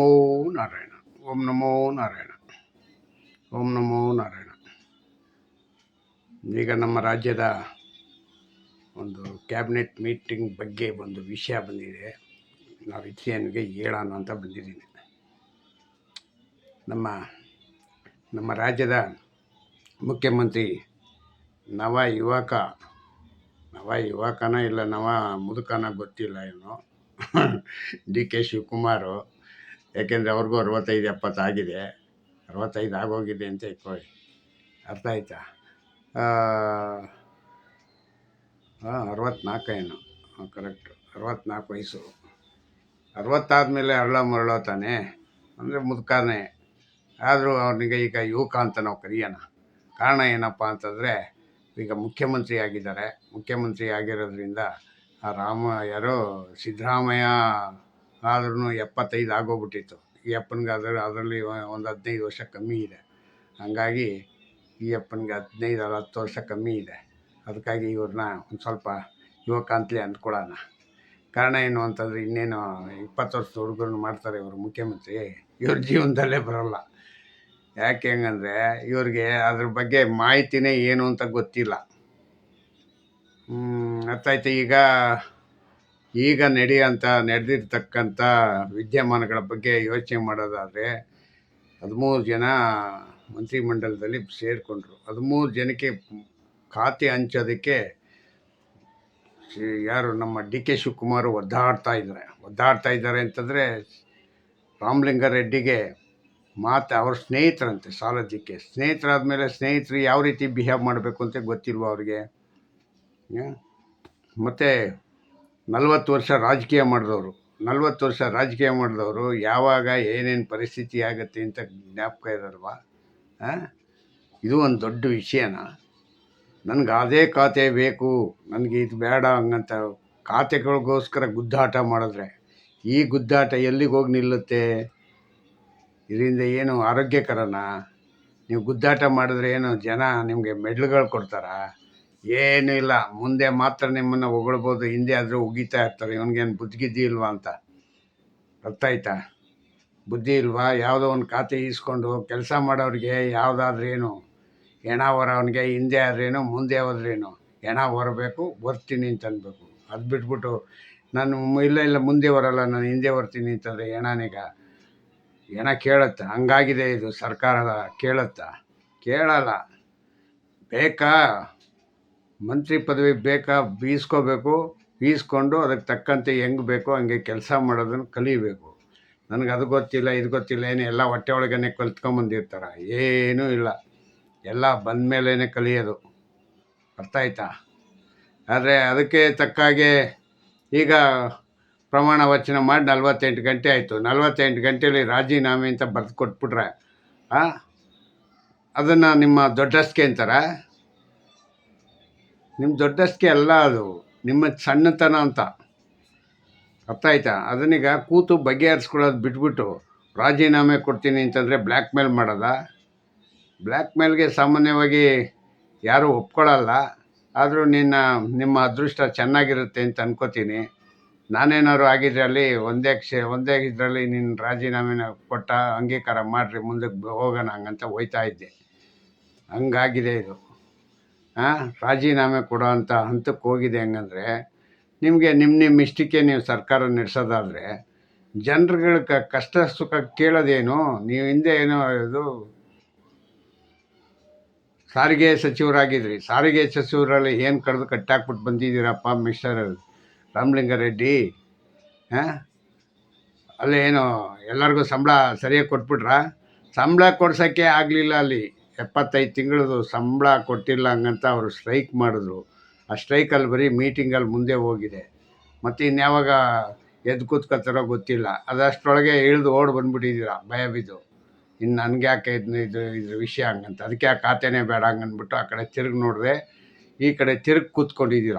ಓ ನಾರಾಯಣ. ಓಂ ನಮೋ ನಾರಾಯಣ. ಓಂ ನಮೋ ನಾರಾಯಣ. ಈಗ ನಮ್ಮ ರಾಜ್ಯದ ಒಂದು ಕ್ಯಾಬಿನೆಟ್ ಮೀಟಿಂಗ್ ಬಗ್ಗೆ ಒಂದು ವಿಷಯ ಬಂದಿದೆ. ನಾವು ಇತಿಯನ್ಗೆ ಹೇಳೋಣ ಅಂತ ಬಂದಿದ್ದೀನಿ. ನಮ್ಮ ರಾಜ್ಯದ ಮುಖ್ಯಮಂತ್ರಿ ನವ ಯುವಕನ ಇಲ್ಲ ನವ ಮುದುಕನ ಗೊತ್ತಿಲ್ಲ, ಏನು ಡಿ.ಕೆ. ಶಿವಕುಮಾರು. ಯಾಕೆಂದರೆ ಅವ್ರಿಗೂ 65-70 ಆಗಿದೆ, 65 ಆಗೋಗಿದೆ ಅಂತ ಇಟ್ಕೊಳ್ಳಿ. ಅರ್ಥ ಆಯ್ತಾ? 64 ಏನು, ಕರೆಕ್ಟು, 64 ವಯಸ್ಸು. 60 ಆದಮೇಲೆ ಅರಳ ಮರಳೋ ತಾನೆ, ಅಂದರೆ ಮುದುಕನೇ. ಆದರೂ ಅವ್ನಿಗೆ ಈಗ ಯುವಕ ಅಂತ ನಾವು ಕರೆಯೋಣ. ಕಾರಣ ಏನಪ್ಪ ಅಂತಂದರೆ, ಈಗ ಮುಖ್ಯಮಂತ್ರಿ ಆಗಿದ್ದಾರೆ. ಮುಖ್ಯಮಂತ್ರಿ ಆಗಿರೋದ್ರಿಂದ ಸಿದ್ದರಾಮಯ್ಯ ಆದ್ರೂ 75 ಆಗೋಗ್ಬಿಟ್ಟಿತ್ತು. ಈ ಅಪ್ಪನಿಗೆ ಅದರಲ್ಲಿ ಒಂದು 15 ವರ್ಷ ಕಮ್ಮಿ ಇದೆ. ಹಾಗಾಗಿ ಈ ಅಪ್ಪನಿಗೆ 10 ವರ್ಷ ಕಮ್ಮಿ ಇದೆ. ಅದಕ್ಕಾಗಿ ಇವ್ರನ್ನ ಒಂದು ಸ್ವಲ್ಪ ಯುವಕ ಅಂತಲೇ ಅಂದ್ಕೊಳ್ಳೋಣ. ಕಾರಣ ಏನು ಅಂತಂದರೆ, ಇನ್ನೇನು 20 ವರ್ಷದ ಹುಡುಗರನ್ನು ಮಾಡ್ತಾರೆ ಇವರು ಮುಖ್ಯಮಂತ್ರಿ. ಇವ್ರ ಜೀವನದಲ್ಲೇ ಬರೋಲ್ಲ. ಯಾಕೆ ಹೆಂಗಂದರೆ, ಇವ್ರಿಗೆ ಅದ್ರ ಬಗ್ಗೆ ಮಾಹಿತಿನೇ ಏನು ಅಂತ ಗೊತ್ತಿಲ್ಲ. ಅರ್ಥ ಆಯ್ತು? ಈಗ ನಡೆದಿರ್ತಕ್ಕಂಥ ವಿದ್ಯಮಾನಗಳ ಬಗ್ಗೆ ಯೋಚನೆ ಮಾಡೋದಾದರೆ, 13 ಜನ ಮಂತ್ರಿಮಂಡಲದಲ್ಲಿ ಸೇರಿಕೊಂಡ್ರು. 13 ಜನಕ್ಕೆ ಖಾತೆ ಹಂಚೋದಕ್ಕೆ ಯಾರು ನಮ್ಮ ಡಿ.ಕೆ. ಶಿವಕುಮಾರ್ ಒದ್ದಾಡ್ತಾ ಇದ್ದಾರೆ ಅಂತಂದರೆ, ರಾಮಲಿಂಗಾರೆಡ್ಡಿಗೆ ಅವ್ರ ಸ್ನೇಹಿತರಂತೆ ಸಾಲೋದಕ್ಕೆ. ಸ್ನೇಹಿತರಾದಮೇಲೆ ಸ್ನೇಹಿತರು ಯಾವ ರೀತಿ ಬಿಹೇವ್ ಮಾಡಬೇಕು ಅಂತ ಗೊತ್ತಿಲ್ವ ಅವ್ರಿಗೆ? ಮತ್ತು 40 ವರ್ಷ ರಾಜಕೀಯ ಮಾಡಿದವರು ಯಾವಾಗ ಏನೇನು ಪರಿಸ್ಥಿತಿ ಆಗುತ್ತೆ ಅಂತ ಜ್ಞಾಪಕ ಇರಲ್ವಾ? ಇದು ಒಂದು ದೊಡ್ಡ ವಿಷಯನ. ನನಗೆ ಅದೇ ಖಾತೆ ಬೇಕು, ನನಗೆ ಇದು ಬೇಡ ಹಂಗಂತ ಖಾತೆಗಳಿಗೋಸ್ಕರ ಗುದ್ದಾಟ ಮಾಡಿದ್ರೆ, ಈ ಗುದ್ದಾಟ ಎಲ್ಲಿಗೆ ಹೋಗಿ ನಿಲ್ಲುತ್ತೆ? ಇದರಿಂದ ಏನು ಆರೋಗ್ಯಕರನ? ನೀವು ಗುದ್ದಾಟ ಮಾಡಿದ್ರೆ ಏನು ಜನ ನಿಮಗೆ ಮೆಡ್ಲ್ಗಳು ಕೊಡ್ತಾರಾ? ಏನೂ ಇಲ್ಲ. ಮುಂದೆ ಮಾತ್ರ ನಿಮ್ಮನ್ನು ಹೊಗಳ್ಬೋದು, ಹಿಂದೆ ಆದರೂ ಉಗಿತಾ ಇರ್ತಾರೆ. ಇವನಿಗೇನು ಬುದ್ಧಿಗಿದ್ದಿ ಇಲ್ವಾ ಅಂತ. ಅರ್ಥ ಆಯ್ತಾ? ಬುದ್ಧಿ ಇಲ್ವಾ? ಯಾವುದೋ ಒಂದು ಖಾತೆ ಈಸ್ಕೊಂಡು ಕೆಲಸ ಮಾಡೋರಿಗೆ ಯಾವುದಾದ್ರೇನು ಹೆಣ ಹೊರವನಿಗೆ, ಹಿಂದೆ ಆದ್ರೇನು ಮುಂದೆ ಹೋದ್ರೇನು ಹೆಣ ಹೊರಬೇಕು, ಬರ್ತೀನಿ ಅಂತ ಅನ್ಬೇಕು. ಅದು ಬಿಟ್ಬಿಟ್ಟು ನಾನು ಇಲ್ಲ ಮುಂದೆ ಹೊರಲ್ಲ, ನಾನು ಹಿಂದೆ ಬರ್ತೀನಿ ಅಂತಂದರೆ ಹೆಣ ಕೇಳುತ್ತಾ? ಹಂಗಾಗಿದೆ ಇದು ಸರ್ಕಾರದ. ಕೇಳಲ್ಲ. ಬೇಕಾ ಮಂತ್ರಿ ಪದವಿ ಬೇಕಾ? ಈಸ್ಕೊಂಡು ಅದಕ್ಕೆ ತಕ್ಕಂತೆ ಹೆಂಗೆ ಬೇಕೋ ಹಂಗೆ ಕೆಲಸ ಮಾಡೋದನ್ನು ಕಲಿಬೇಕು. ನನಗೆ ಅದು ಗೊತ್ತಿಲ್ಲ, ಇದು ಗೊತ್ತಿಲ್ಲ, ಏನು ಎಲ್ಲ ಹೊಟ್ಟೆ ಒಳಗೇ ಕಲ್ತ್ಕೊಂಬಂದಿರ್ತಾರೆ. ಏನೂ ಇಲ್ಲ, ಎಲ್ಲ ಬಂದ ಮೇಲೇ ಕಲಿಯೋದು. ಅರ್ಥ ಆಯ್ತಾ? ಆದರೆ ಅದಕ್ಕೆ ತಕ್ಕಾಗೆ ಈಗ ಪ್ರಮಾಣ ವಚನ ಮಾಡಿ 48 ಗಂಟೆ ಆಯಿತು. 48 ಗಂಟೆಯಲ್ಲಿ ರಾಜೀನಾಮೆ ಅಂತ ಬರೆದು ಕೊಟ್ಬಿಟ್ರೆ ಅದನ್ನು ನಿಮ್ಮ ದೊಡ್ಡಸ್ಕೆ ಅಂತಾರೆ. ನಿಮ್ಮ ದೊಡ್ಡಸ್ಕೆ ಅಲ್ಲ, ಅದು ನಿಮ್ಮ ಸಣ್ಣತನ ಅಂತ. ಅರ್ಥ ಆಯ್ತಾ? ಅದನ್ನೀಗ ಕೂತು ಬಗೆಹರಿಸ್ಕೊಳ್ಳೋದು ಬಿಟ್ಬಿಟ್ಟು ರಾಜೀನಾಮೆ ಕೊಡ್ತೀನಿ ಅಂತಂದರೆ ಬ್ಲ್ಯಾಕ್ ಮೇಲ್ ಮಾಡೋದ? ಬ್ಲ್ಯಾಕ್ ಮೇಲ್ಗೆ ಸಾಮಾನ್ಯವಾಗಿ ಯಾರೂ ಒಪ್ಕೊಳ್ಳಲ್ಲ. ಆದರೂ ನಿಮ್ಮ ಅದೃಷ್ಟ ಚೆನ್ನಾಗಿರುತ್ತೆ ಅಂತ ಅನ್ಕೋತೀನಿ. ನಾನೇನಾದ್ರು ಆಗಿದ್ರೆ ಅಲ್ಲಿ ಒಂದೇ ಇದರಲ್ಲಿ ನಿನ್ನ ರಾಜೀನಾಮೆನ ಕೊಟ್ಟ ಅಂಗೀಕಾರ ಮಾಡಿರಿ, ಮುಂದಕ್ಕೆ ಹೋಗೋಣ ಹಂಗಂತ ಹೋಯ್ತಾ ಇದ್ದೆ. ಹಂಗಾಗಿದೆ ಇದು. ರಾಜೀನಾಮೆ ಕೊಡೋ ಅಂಥ ಹಂತಕ್ಕೆ ಹೋಗಿದೆ. ಹೆಂಗಂದರೆ, ನಿಮಗೆ ನಿಮ್ಮ ಇಷ್ಟಕ್ಕೆ ನೀವು ಸರ್ಕಾರ ನಡೆಸೋದಾದರೆ ಜನರುಗಳ ಕಷ್ಟ ಸುಖ ಕೇಳೋದೇನು? ನೀವು ಹಿಂದೆ ಏನೋ ಇದು ಸಾರಿಗೆ ಸಚಿವರಾಗಿದ್ರಿ. ಸಾರಿಗೆ ಸಚಿವರಲ್ಲಿ ಏನು ಕಟ್ಟಾಕ್ಬಿಟ್ಟು ಬಂದಿದ್ದೀರಪ್ಪ ಮಿಸ್ಟರ್ ರಾಮಲಿಂಗಾರೆಡ್ಡಿ? ಅಲ್ಲೇನು ಎಲ್ಲರಿಗೂ ಸಂಬಳ ಸರಿಯಾಗಿ ಕೊಟ್ಬಿಟ್ರಾ? ಸಂಬಳ ಕೊಡ್ಸೋಕ್ಕೆ ಆಗಲಿಲ್ಲ. ಅಲ್ಲಿ 75 ತಿಂಗಳದು ಸಂಬಳ ಕೊಟ್ಟಿಲ್ಲ ಹಂಗಂತ ಅವರು ಸ್ಟ್ರೈಕ್ ಮಾಡಿದ್ರು. ಆ ಸ್ಟ್ರೈಕಲ್ಲಿ ಬರೀ ಮೀಟಿಂಗಲ್ಲಿ ಮುಂದೆ ಹೋಗಿದೆ. ಮತ್ತು ಇನ್ಯಾವಾಗ ಎದ್ದು ಕೂತ್ಕೊತಾರೋ ಗೊತ್ತಿಲ್ಲ. ಅದಷ್ಟರೊಳಗೆ ಇಳಿದು ಬಂದುಬಿಟ್ಟಿದ್ದೀರಾ ಭಯ ಬಿದ್ದು. ಇನ್ನು ನನಗೆ ಯಾಕೆ ಇದ್ರ ವಿಷಯ ಹಂಗಂತ. ಅದಕ್ಕೆ ಆ ಖಾತೆನೇ ಬೇಡ ಹಂಗಂದ್ಬಿಟ್ಟು ಆ ಕಡೆ ತಿರುಗಿ ನೋಡಿದೆ. ಈ ಕಡೆ ತಿರುಗಿ ಕೂತ್ಕೊಂಡಿದ್ದೀರ.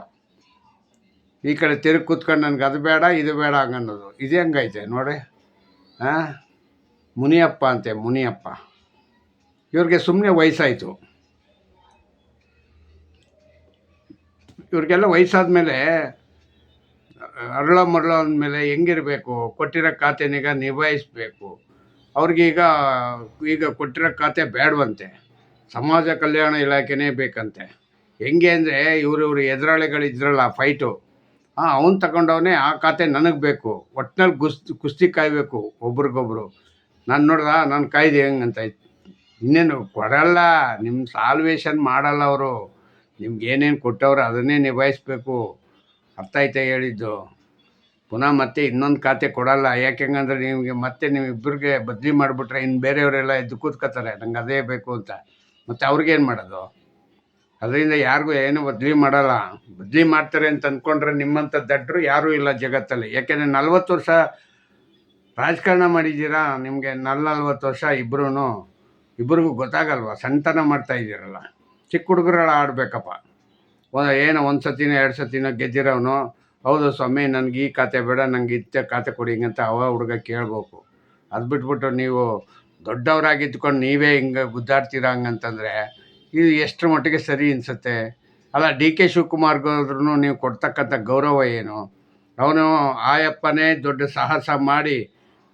ಈ ಕಡೆ ತಿರುಗಿ ಕೂತ್ಕೊಂಡು ನನಗೆ ಅದು ಬೇಡ ಇದು ಬೇಡ ಹಂಗನ್ನೋದು. ಇದು ಹೆಂಗೈತೆ ನೋಡಿ. ಮುನಿಯಪ್ಪ ಇವ್ರಿಗೆ ಸುಮ್ಮನೆ ವಯಸ್ಸಾಯಿತು. ಇವ್ರಿಗೆಲ್ಲ ವಯಸ್ಸಾದ ಮೇಲೆ ಅರಳ ಮರಳ ಅಂದಮೇಲೆ ಹೆಂಗಿರಬೇಕು, ಕೊಟ್ಟಿರೋ ಖಾತೆನೀಗ ನಿಭಾಯಿಸಬೇಕು. ಅವ್ರಿಗೀಗ ಈಗ ಕೊಟ್ಟಿರೋ ಖಾತೆ ಬೇಡವಂತೆ, ಸಮಾಜ ಕಲ್ಯಾಣ ಇಲಾಖೆನೇ ಬೇಕಂತೆ. ಹೆಂಗೆ ಅಂದರೆ ಇವರು ಎದುರಾಳಿಗಳಿದ್ರಲ್ಲ ಫೈಟು, ಅವ್ನು ತಗೊಂಡವನೇ ಆ ಖಾತೆ ನನಗೆ ಬೇಕು, ಒಟ್ಟಿನಲ್ಲಿ ಕುಸ್ತಿ ಕಾಯಬೇಕು ಒಬ್ರಿಗೊಬ್ರು. ನಾನು ನೋಡ್ದ ನಾನು ಕಾಯ್ದೆ ಹೆಂಗಂತ ಇನ್ನೇನು ಕೊಡಲ್ಲ, ನಿಮ್ಮ ಸಾಲ್ವೇಷನ್ ಮಾಡಲ್ಲ ಅವರು. ನಿಮ್ಗೆ ಏನೇನು ಕೊಟ್ಟವ್ರು ಅದನ್ನೇ ನಿಭಾಯಿಸ್ಬೇಕು. ಅರ್ಥ ಆಯ್ತಾ ಹೇಳಿದ್ದು? ಪುನಃ ಮತ್ತೆ ಇನ್ನೊಂದು ಖಾತೆ ಕೊಡಲ್ಲ. ಯಾಕೆಂಗಂದ್ರೆ ನಿಮಗೆ ಮತ್ತೆ ನೀವಿಬ್ಬರಿಗೆ ಬದಲಿ ಮಾಡಿಬಿಟ್ರೆ ಇನ್ನು ಬೇರೆಯವರೆಲ್ಲ ಎದ್ದು ಕೂತ್ಕೋತಾರೆ ನಂಗೆ ಅದೇ ಬೇಕು ಅಂತ. ಮತ್ತು ಅವ್ರಿಗೇನು ಮಾಡೋದು? ಅದರಿಂದ ಯಾರಿಗೂ ಏನು ಬದಲಿ ಮಾಡಲ್ಲ. ಬದಲಿ ಮಾಡ್ತಾರೆ ಅಂತ ಅಂದ್ಕೊಂಡ್ರೆ ನಿಮ್ಮಂಥ ದಡ್ಡರು ಯಾರೂ ಇಲ್ಲ ಜಗತ್ತಲ್ಲಿ. ಯಾಕೆಂದರೆ 40 ವರ್ಷ ರಾಜಕಾರಣ ಮಾಡಿದ್ದೀರಾ, ನಿಮಗೆ 40 ವರ್ಷ ಇಬ್ಬರಿಗೂ ಗೊತ್ತಾಗಲ್ವ? ಸಣ್ಣತನ ಮಾಡ್ತಾ ಇದ್ದೀರಲ್ಲ. ಚಿಕ್ಕ ಹುಡುಗರೆಲ್ಲ ಆಡಬೇಕಪ್ಪ. ಏನೋ 1 ಸತಿನೋ 2 ಸತಿನೋ ಗೆದ್ದಿರೋನು, ಹೌದು ಸ್ವಾಮಿ ನನಗೆ ಈ ಖಾತೆ ಬೇಡ, ನನಗೆ ಇತ್ತ ಖಾತೆ ಕೊಡಿ ಹಿಂಗಂತ ಹುಡುಗ ಕೇಳ್ಬೇಕು. ಅದು ಬಿಟ್ಬಿಟ್ಟು ನೀವು ದೊಡ್ಡವರಾಗಿದ್ದುಕೊಂಡು ನೀವೇ ಹಿಂಗೆ ಗುದ್ದಾಡ್ತೀರಾ ಹಂಗಂತಂದರೆ ಇದು ಎಷ್ಟರ ಮಟ್ಟಿಗೆ ಸರಿ ಅನಿಸುತ್ತೆ? ಅಲ್ಲ, ಡಿ ಕೆ ಶಿವಕುಮಾರ್ಗಾದ್ರೂ ನೀವು ಕೊಡ್ತಕ್ಕಂಥ ಗೌರವ ಏನು? ಅವನು ಆಯಪ್ಪನೇ ದೊಡ್ಡ ಸಾಹಸ ಮಾಡಿ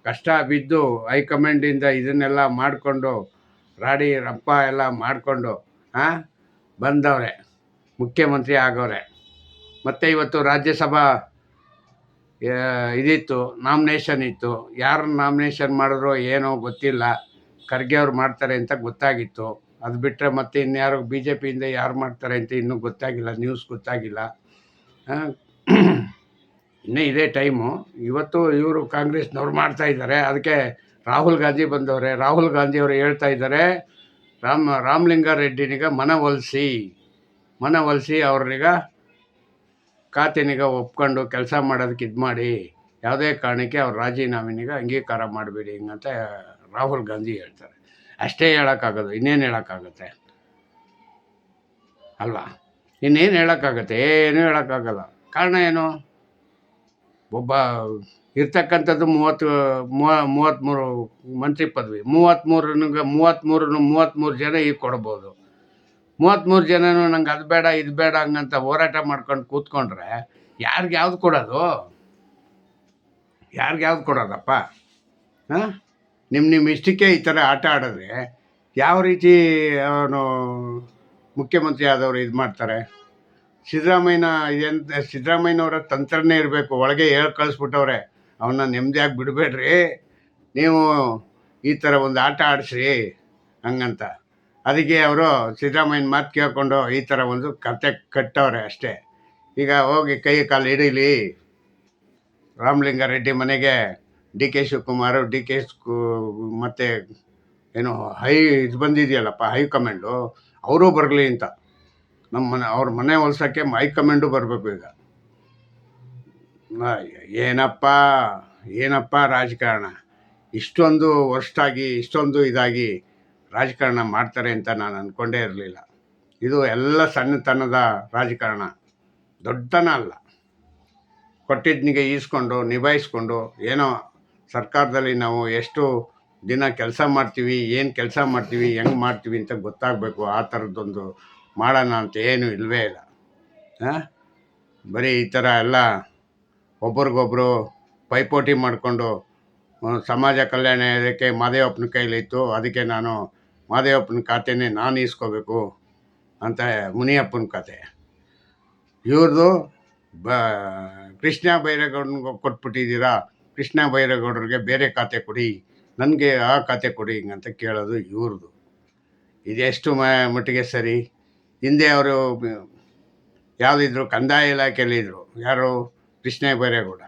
ಕಷ್ಟ ಬಿದ್ದು ಹೈಕಮಾಂಡಿಂದ ಇದನ್ನೆಲ್ಲ ಮಾಡಿಕೊಂಡು ರಾಡಿ ರಂಪ ಎಲ್ಲ ಮಾಡಿಕೊಂಡು ಬಂದವ್ರೆ, ಮುಖ್ಯಮಂತ್ರಿ ಆಗವ್ರೆ. ಮತ್ತು ಇವತ್ತು ರಾಜ್ಯಸಭಾ ಇದಿತ್ತು, ನಾಮಿನೇಷನ್ ಇತ್ತು. ಯಾರು ನಾಮಿನೇಷನ್ ಮಾಡಿದ್ರೋ ಏನೋ ಗೊತ್ತಿಲ್ಲ, ಖರ್ಗೆ ಅವ್ರು ಮಾಡ್ತಾರೆ ಅಂತ ಗೊತ್ತಾಗಿತ್ತು. ಅದು ಬಿಟ್ಟರೆ ಮತ್ತೆ ಇನ್ಯಾರು ಬಿ ಜೆ ಪಿಯಿಂದ ಯಾರು ಮಾಡ್ತಾರೆ ಅಂತ ಇನ್ನೂ ಗೊತ್ತಾಗಿಲ್ಲ, ನ್ಯೂಸ್ ಗೊತ್ತಾಗಿಲ್ಲ. ಇನ್ನೇ ಇದೇ ಟೈಮು. ಇವತ್ತು ಇವರು ಕಾಂಗ್ರೆಸ್ನವ್ರು ಮಾಡ್ತಾಯಿದ್ದಾರೆ. ಅದಕ್ಕೆ ರಾಹುಲ್ ಗಾಂಧಿ ಬಂದವ್ರೆ. ರಾಹುಲ್ ಗಾಂಧಿಯವರು ಹೇಳ್ತಾ ಇದ್ದಾರೆ, ರಾಮಲಿಂಗಾರೆಡ್ಡಿನಿಗ ಮನವೊಲಿಸಿ ಅವ್ರನ್ನೀಗ ಖಾತೆನೀಗ ಒಪ್ಕೊಂಡು ಕೆಲಸ ಮಾಡೋದಕ್ಕೆ ಇದು ಮಾಡಿ, ಯಾವುದೇ ಕಾರಣಕ್ಕೆ ಅವ್ರ ರಾಜೀನಾಮೆನೀಗ ಅಂಗೀಕಾರ ಮಾಡಬೇಡಿ ಹಿಂಗಂತ ರಾಹುಲ್ ಗಾಂಧಿ ಹೇಳ್ತಾರೆ. ಅಷ್ಟೇ ಹೇಳೋಕ್ಕಾಗೋದು, ಇನ್ನೇನು ಹೇಳೋಕ್ಕಾಗತ್ತೆ ಅಲ್ವಾ? ಇನ್ನೇನು ಹೇಳೋಕ್ಕಾಗತ್ತೆ? ಏನೂ ಹೇಳೋಕ್ಕಾಗಲ್ಲ. ಕಾರಣ ಏನು? ಒಬ್ಬ ಇರ್ತಕ್ಕಂಥದ್ದು 33 ಮಂತ್ರಿ ಪದವಿ, 33 ಜನ ಈಗ ಕೊಡ್ಬೋದು. 33 ಜನನು ನಂಗೆ ಅದು ಬೇಡ ಇದು ಬೇಡ ಹಂಗಂತ ಹೋರಾಟ ಮಾಡ್ಕೊಂಡು ಕೂತ್ಕೊಂಡ್ರೆ ಯಾರಿಗೆ ಯಾವ್ದು ಕೊಡೋದಪ್ಪ? ನಿಮ್ಮ ಇಷ್ಟಕ್ಕೆ ಈ ಥರ ಆಟ ಆಡಿದ್ರೆ ಯಾವ ರೀತಿ ಅವನು ಮುಖ್ಯಮಂತ್ರಿ ಆದವರು ಇದು ಮಾಡ್ತಾರೆ? ಸಿದ್ದರಾಮಯ್ಯನವರ ತಂತ್ರನೇ ಇರಬೇಕು. ಒಳಗೆ ಕಳಿಸ್ಬಿಟ್ಟವ್ರೆ, ಅವನ್ನ ನೆಮ್ಮದಿಯಾಗಿ ಬಿಡಬೇಡ್ರಿ, ನೀವು ಈ ಥರ ಒಂದು ಆಟ ಆಡಿಸ್ರಿ ಹಂಗಂತ. ಅದಕ್ಕೆ ಅವರು ಸಿದ್ದರಾಮಯ್ಯನ ಮಾತು ಕೇಳ್ಕೊಂಡು ಈ ಥರ ಒಂದು ಕತೆ ಕಟ್ಟವ್ರೆ ಅಷ್ಟೇ. ಈಗ ಹೋಗಿ ಕೈ ಕಾಲು ಹಿಡೀಲಿ ರಾಮಲಿಂಗಾರೆಡ್ಡಿ ಮನೆಗೆ ಡಿ ಕೆ ಶಿವಕುಮಾರ್, ಮತ್ತು ಏನು ಇದು ಬಂದಿದೆಯಲ್ಲಪ್ಪ ಹೈಕಮಾಂಡು, ಅವರೂ ಬರಲಿ ಅಂತ. ಅವ್ರ ಮನೆ ಹೊಲ್ಸೋಕ್ಕೆ ಹೈಕಮಾಂಡು ಬರಬೇಕು ಈಗ. ಏನಪ್ಪ ರಾಜಕಾರಣ? ಇಷ್ಟೊಂದು ವರ್ಷಾಗಿ ಇಷ್ಟೊಂದು ಇದಾಗಿ ರಾಜಕಾರಣ ಮಾಡ್ತಾರೆ ಅಂತ ನಾನು ಅಂದ್ಕೊಂಡೇ ಇರಲಿಲ್ಲ. ಇದು ಎಲ್ಲ ಸಣ್ಣತನದ ರಾಜಕಾರಣ, ದೊಡ್ಡತನ ಅಲ್ಲ. ಕೊಟ್ಟಿದ್ದನಿಗೆ ಈಸ್ಕೊಂಡು ನಿಭಾಯಿಸ್ಕೊಂಡು, ಏನೋ ಸರ್ಕಾರದಲ್ಲಿ ನಾವು ಎಷ್ಟು ದಿನ ಕೆಲಸ ಮಾಡ್ತೀವಿ, ಏನು ಕೆಲಸ ಮಾಡ್ತೀವಿ, ಹೆಂಗೆ ಮಾಡ್ತೀವಿ ಅಂತ ಗೊತ್ತಾಗಬೇಕು. ಆ ಥರದ್ದೊಂದು ಮಾಡೋಣ ಅಂತ ಏನೂ ಇಲ್ಲವೇ ಇಲ್ಲ. ಬರೀ ಈ ಥರ ಎಲ್ಲ ಒಬ್ರಿಗೊಬ್ರು ಪೈಪೋಟಿ ಮಾಡಿಕೊಂಡು ಸಮಾಜ ಕಲ್ಯಾಣ ಇದಕ್ಕೆ ಮಾದೇವಪ್ಪನ ಕೈಲಿತ್ತು, ಅದಕ್ಕೆ ನಾನು ಮಾದೇವಪ್ಪನ ಖಾತೆನೇ ನಾನು ಈಸ್ಕೋಬೇಕು ಅಂತ ಮುನಿಯಪ್ಪನ ಖಾತೆ. ಇವ್ರದ್ದು ಕೃಷ್ಣ ಬೈರೇಗೌಡನಿಗೆ ಕೊಟ್ಬಿಟ್ಟಿದ್ದೀರಾ, ಕೃಷ್ಣ ಬೈರೇಗೌಡರಿಗೆ ಬೇರೆ ಖಾತೆ ಕೊಡಿ, ನನಗೆ ಆ ಖಾತೆ ಕೊಡಿ ಹಿಂಗಂತ ಕೇಳೋದು ಇವ್ರದ್ದು. ಇದೆಷ್ಟು ಮಟ್ಟಿಗೆ ಸರಿ? ಹಿಂದೆ ಅವರು ಯಾವುದಿದ್ರು ಕಂದಾಯ ಇಲಾಖೆಯಲ್ಲಿದ್ದರು, ಯಾರು? ಕೃಷ್ಣ ಬೈರೇಗೌಡ.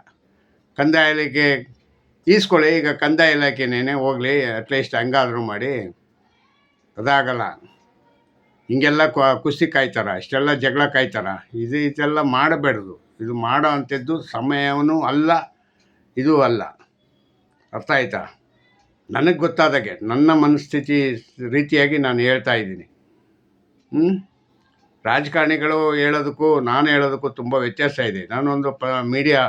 ಕಂದಾಯ ಇಲಾಖೆ ಈಸ್ಕೊಳ್ಳಿ, ಈಗ ಕಂದಾಯ ಇಲಾಖೆನೇ ಹೋಗಲಿ, ಅಟ್ಲೀಸ್ಟ್ ಹಂಗಾದರೂ ಮಾಡಿ. ಅದಾಗಲ್ಲ. ಹಿಂಗೆಲ್ಲ ಕುಸ್ತಿ ಕಾಯ್ತಾರ, ಇಷ್ಟೆಲ್ಲ ಜಗಳ ಕಾಯ್ತಾರ? ಇದೆಲ್ಲ ಮಾಡಬೇಡ್ದು. ಇದು ಮಾಡೋ ಅಂಥದ್ದು ಸಮಯವೂ ಅಲ್ಲ, ಇದೂ ಅಲ್ಲ. ಅರ್ಥ ಆಯ್ತಾ? ನನಗೆ ಗೊತ್ತಾದಾಗೆ ನನ್ನ ಮನಸ್ಥಿತಿ ರೀತಿಯಾಗಿ ನಾನು ಹೇಳ್ತಾ ಇದ್ದೀನಿ. ರಾಜಕಾರಣಿಗಳು ಹೇಳೋದಕ್ಕೂ ನಾನು ಹೇಳೋದಕ್ಕೂ ತುಂಬ ವ್ಯತ್ಯಾಸ ಇದೆ. ನಾನೊಂದು ಮೀಡಿಯಾ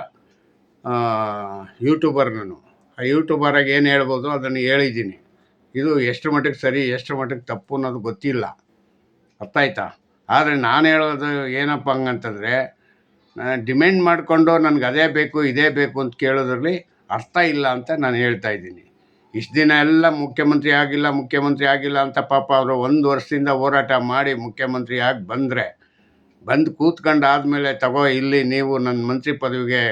ಯೂಟ್ಯೂಬರ್. ನಾನು ಆ ಯೂಟ್ಯೂಬರಾಗಿ ಏನು ಹೇಳ್ಬೋದು ಅದನ್ನು ಹೇಳಿದ್ದೀನಿ. ಇದು ಎಷ್ಟು ಮಟ್ಟಿಗೆ ಸರಿ ಎಷ್ಟು ಮಟ್ಟಿಗೆ ತಪ್ಪು ಅನ್ನೋದು ಗೊತ್ತಿಲ್ಲ. ಅರ್ಥ ಆಯ್ತಾ? ಆದರೆ ನಾನು ಹೇಳೋದು ಏನಪ್ಪ ಹಂಗಂತಂದರೆ, ಡಿಮ್ಯಾಂಡ್ ಮಾಡಿಕೊಂಡು ನನಗೆ ಅದೇ ಬೇಕು ಇದೇ ಬೇಕು ಅಂತ ಕೇಳೋದ್ರಲ್ಲಿ ಅರ್ಥ ಇಲ್ಲ ಅಂತ ನಾನು ಹೇಳ್ತಾ ಇದ್ದೀನಿ. ಇಷ್ಟು ದಿನ ಎಲ್ಲ ಮುಖ್ಯಮಂತ್ರಿ ಆಗಿಲ್ಲ ಅಂತ ಪಾಪ ಅವರು 1 ವರ್ಷದಿಂದ ಹೋರಾಟ ಮಾಡಿ ಮುಖ್ಯಮಂತ್ರಿ ಆಗಿ ಬಂದು ಕೂತ್ಕೊಂಡು ಆದಮೇಲೆ ತಗೋ ಇಲ್ಲಿ ನೀವು ನನ್ನ ಮಂತ್ರಿ ಪದವಿಗೆ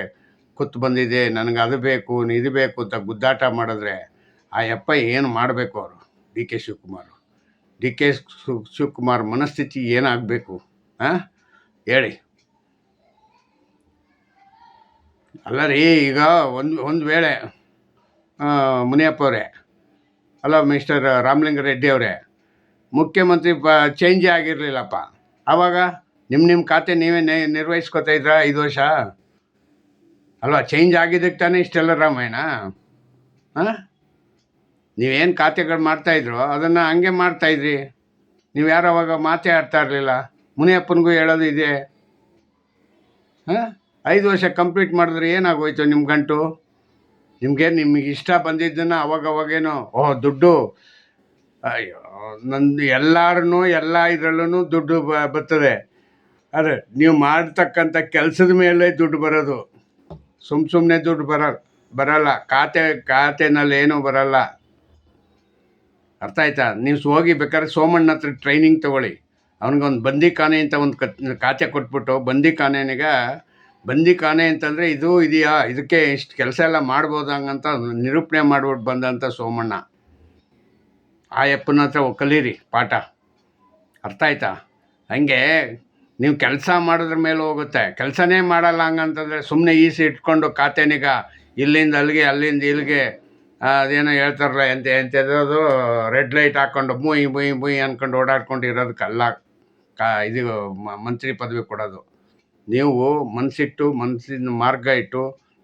ಕೂತು ಬಂದಿದೆ, ನನಗೆ ಅದು ಬೇಕು ಇದು ಬೇಕು ಅಂತ ಗುದ್ದಾಟ ಮಾಡಿದ್ರೆ ಆ ಯಪ್ಪ ಏನು ಮಾಡಬೇಕು? ಅವರು ಡಿ ಕೆ ಶಿವಕುಮಾರ್ ಮನಸ್ಥಿತಿ ಏನಾಗಬೇಕು ಹೇಳಿ? ಅಲ್ಲ ರೀ, ಈಗ ಒಂದು ವೇಳೆ ಮುನಿಯಪ್ಪ ಅವರೇ, ಅಲ್ಲ ಮಿಸ್ಟರ್ ರಾಮಲಿಂಗಾರೆಡ್ಡಿ ಅವರೇ, ಮುಖ್ಯಮಂತ್ರಿ ಚೇಂಜೇ ಆಗಿರಲಿಲ್ಲಪ್ಪ, ಆವಾಗ ನಿಮ್ಮ ಖಾತೆ ನೀವೇ ನಿರ್ವಹಿಸ್ಕೊತಾ ಇದ್ರಾ 5 ವರ್ಷ? ಅಲ್ವಾ? ಚೇಂಜ್ ಆಗಿದ್ದಕ್ಕೆ ತಾನೇ ಇಷ್ಟೆಲ್ಲ ರಾಮಾಯಣ. ನೀವೇನು ಖಾತೆಗಳು ಮಾಡ್ತಾಯಿದ್ರು ಅದನ್ನು ಹಂಗೆ ಮಾಡ್ತಾಯಿದ್ರಿ. ನೀವು ಯಾರು ಅವಾಗ ಮಾತೇ ಆಡ್ತಾ ಇರಲಿಲ್ಲ. ಮುನಿಯಪ್ಪನಿಗೂ ಹೇಳೋದು ಇದೆ. 5 ವರ್ಷ ಕಂಪ್ಲೀಟ್ ಮಾಡಿದ್ರೆ ಏನಾಗೋಯ್ತು ನಿಮ್ಮ ಗಂಟು? ನಿಮಗೆ ಇಷ್ಟ ಬಂದಿದ್ದನ್ನು ಅವಾಗೇನೋ ದುಡ್ಡು, ಅಯ್ಯೋ ನಂದು ಎಲ್ಲರೂ ಎಲ್ಲ ಇದರಲ್ಲೂ ದುಡ್ಡು ಬರ್ತದೆ. ಆದರೆ ನೀವು ಮಾಡ್ತಕ್ಕಂಥ ಕೆಲಸದ ಮೇಲೆ ದುಡ್ಡು ಬರೋದು, ಸುಮ್ಮನೆ ದುಡ್ಡು ಬರಲ್ಲ. ಖಾತೆನಲ್ಲಿ ಏನೂ ಬರಲ್ಲ. ಅರ್ಥ ಆಯ್ತಾ? ನೀವು ಹೋಗಿ ಬೇಕಾದ್ರೆ ಸೋಮಣ್ಣ ಹತ್ರ ಟ್ರೈನಿಂಗ್ ತೊಗೊಳ್ಳಿ. ಅವ್ನಿಗೊಂದು ಬಂದಿಖಾನೆ ಅಂತ ಒಂದು ಖಾತೆ ಕೊಟ್ಬಿಟ್ಟು, ಬಂದಿಖಾನೆ ಅಂತಂದರೆ ಇದು ಇದೆಯಾ, ಇದಕ್ಕೆ ಇಷ್ಟು ಕೆಲಸ ಎಲ್ಲ ಮಾಡ್ಬೋದು ಹಂಗಂತ ನಿರೂಪಣೆ ಮಾಡ್ಬಿಟ್ಟು ಬಂದಂಥ ಸೋಮಣ್ಣ. ಆ ಯಪ್ಪನ ಹತ್ರ ಕಲೀರಿ ಪಾಠ. ಅರ್ಥ ಆಯ್ತಾ? ಹಂಗೆ ನೀವು ಕೆಲಸ ಮಾಡೋದ್ರ ಮೇಲೆ ಹೋಗುತ್ತೆ. ಕೆಲಸನೇ ಮಾಡಲ್ಲ ಹಂಗಂತಂದರೆ ಸುಮ್ಮನೆ ಇಟ್ಕೊಂಡು ಖಾತೆನಿಗ ಇಲ್ಲಿಂದ ಅಲ್ಲಿಗೆ ಅಲ್ಲಿಂದ ಇಲ್ಲಿಗೆ ಅದೇನೋ ಹೇಳ್ತಾರಲ್ಲ ಎಂಥದ್ದು ರೆಡ್ ಲೈಟ್ ಹಾಕ್ಕೊಂಡು ಬುಯ್ ಅಂದ್ಕೊಂಡು ಓಡಾಡ್ಕೊಂಡು ಇರೋದಕ್ಕಲ್ಲ ಇದು ಮಂತ್ರಿ ಪದವಿ ಕೊಡೋದು. ನೀವು ಮನಸ್ಸಿನ ಮಾರ್ಗ ಇಟ್ಟು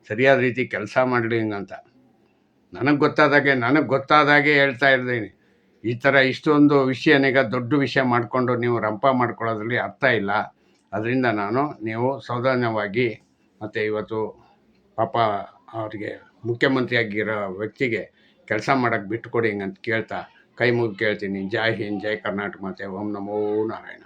ಸರಿಯಾದ ರೀತಿ ಕೆಲಸ ಮಾಡಲಿ ಹಿಂಗಂತ ನನಗೆ ಗೊತ್ತಾದಾಗೆ ಹೇಳ್ತಾ ಇದ್ದೀನಿ. ಈ ಥರ ಇಷ್ಟೊಂದು ವಿಷಯನೀಗ ದೊಡ್ಡ ವಿಷಯ ಮಾಡಿಕೊಂಡು ನೀವು ರಂಪ ಮಾಡ್ಕೊಳ್ಳೋದ್ರಲ್ಲಿ ಅರ್ಥ ಇಲ್ಲ. ಅದರಿಂದ ನೀವು ಸೌಜನ್ಯವಾಗಿ ಮತ್ತು ಇವತ್ತು ಪಾಪ ಅವರಿಗೆ ಮುಖ್ಯಮಂತ್ರಿ ಆಗಿರೋ ವ್ಯಕ್ತಿಗೆ ಕೆಲಸ ಮಾಡೋಕ್ಕೆ ಬಿಟ್ಟುಕೊಡಿ ಹಿಂಗಂತ ಕೇಳ್ತಾ ಕೈ ಮುಗಿದು ಕೇಳ್ತೀನಿ. ಜೈ ಹಿಂದ್, ಜೈ ಕರ್ನಾಟಕ ಮಾತೆ, ಓಂ ನಮೋ ನಾರಾಯಣ.